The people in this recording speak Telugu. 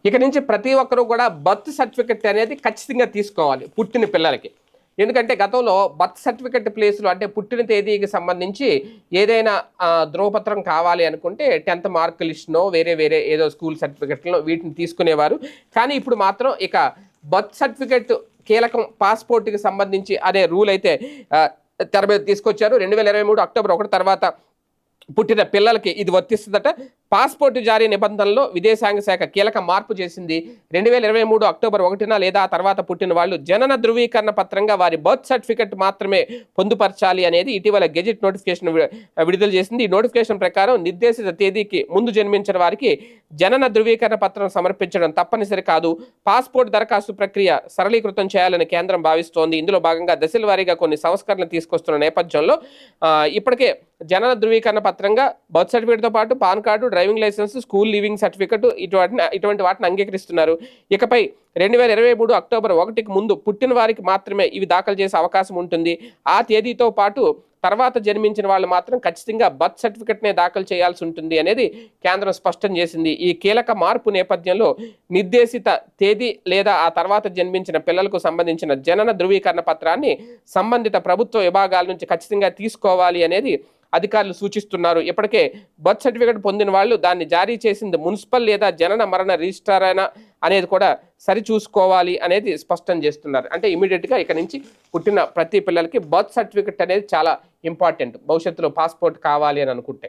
ఇక నుంచి ప్రతి ఒక్కరూ కూడా బర్త్ సర్టిఫికెట్ అనేది ఖచ్చితంగా తీసుకోవాలి పుట్టిన పిల్లలకి. ఎందుకంటే గతంలో బర్త్ సర్టిఫికెట్ ప్లేస్‌లో అంటే పుట్టిన తేదీకి సంబంధించి ఏదైనా ధ్రువపత్రం కావాలి అనుకుంటే 10థ్ మార్క్ లిస్ట్‌నో వేరే వేరే ఏదో స్కూల్ సర్టిఫికెట్‌లో వీటిని తీసుకునేవారు. కానీ ఇప్పుడు మాత్రం ఇక బర్త్ సర్టిఫికెట్ కీలకం పాస్‌పోర్ట్‌కి సంబంధించి అనే రూల్ అయితే తెర మీద తీసుకొచ్చారు. 2023 అక్టోబర్ 1 తర్వాత పుట్టిన పిల్లలకి ఇది వర్తిస్తుందట. పాస్పోర్టు జారీ నిబంధనల్లో విదేశాంగ శాఖ కీలక మార్పు చేసింది. 2023 అక్టోబర్ 1న లేదా తర్వాత పుట్టిన వాళ్ళు జనన ధృవీకరణ పత్రంగా వారి బర్త్ సర్టిఫికెట్ మాత్రమే పొందుపరచాలి అనేది ఇటీవల గెజిట్ నోటిఫికేషన్ విడుదల చేసింది. ఈ నోటిఫికేషన్ ప్రకారం నిర్దేశిత తేదీకి ముందు జన్మించిన వారికి జనన ధృవీకరణ పత్రం సమర్పించడం తప్పనిసరి కాదు. పాస్పోర్ట్ దరఖాస్తు ప్రక్రియ సరళీకృతం చేయాలని కేంద్రం భావిస్తోంది. ఇందులో భాగంగా దశల వారీగా కొన్ని సంస్కరణలు తీసుకొస్తున్న నేపథ్యంలో ఇప్పటికే జనన ధృవీకరణ పత్రంగా బర్త్ సర్టిఫికేట్తో పాటు PAN card, driving licence, school leaving certificate ఇటువంటి వాటిని అంగీకరిస్తున్నారు. ఇకపై 2023 అక్టోబర్ 1కి ముందు పుట్టిన వారికి మాత్రమే ఇవి దాఖలు చేసే అవకాశం ఉంటుంది. ఆ తేదీతో పాటు తర్వాత జన్మించిన వాళ్ళు మాత్రం ఖచ్చితంగా బర్త్ సర్టిఫికెట్నే దాఖలు చేయాల్సి ఉంటుంది అనేది కేంద్రం స్పష్టం చేసింది. ఈ కీలక మార్పు నేపథ్యంలో నిర్దేశిత తేదీ లేదా ఆ తర్వాత జన్మించిన పిల్లలకు సంబంధించిన జనన ధృవీకరణ పత్రాన్ని సంబంధిత ప్రభుత్వ విభాగాల నుంచి ఖచ్చితంగా తీసుకోవాలి అనేది అధికారులు సూచిస్తున్నారు. ఇప్పటికే బర్త్ సర్టిఫికేట్ పొందిన వాళ్ళు దాన్ని జారీ చేసింది మున్సిపల్ లేదా జనన మరణ రిజిస్ట్రార్ అయినా అనేది కూడా సరిచూసుకోవాలి అనేది స్పష్టం చేస్తున్నారు. అంటే ఇమీడియట్గా ఇక నుంచి పుట్టిన ప్రతి పిల్లలకి బర్త్ సర్టిఫికేట్ అనేది చాలా ఇంపార్టెంట్, భవిష్యత్తులో పాస్పోర్ట్ కావాలి అని అనుకుంటే.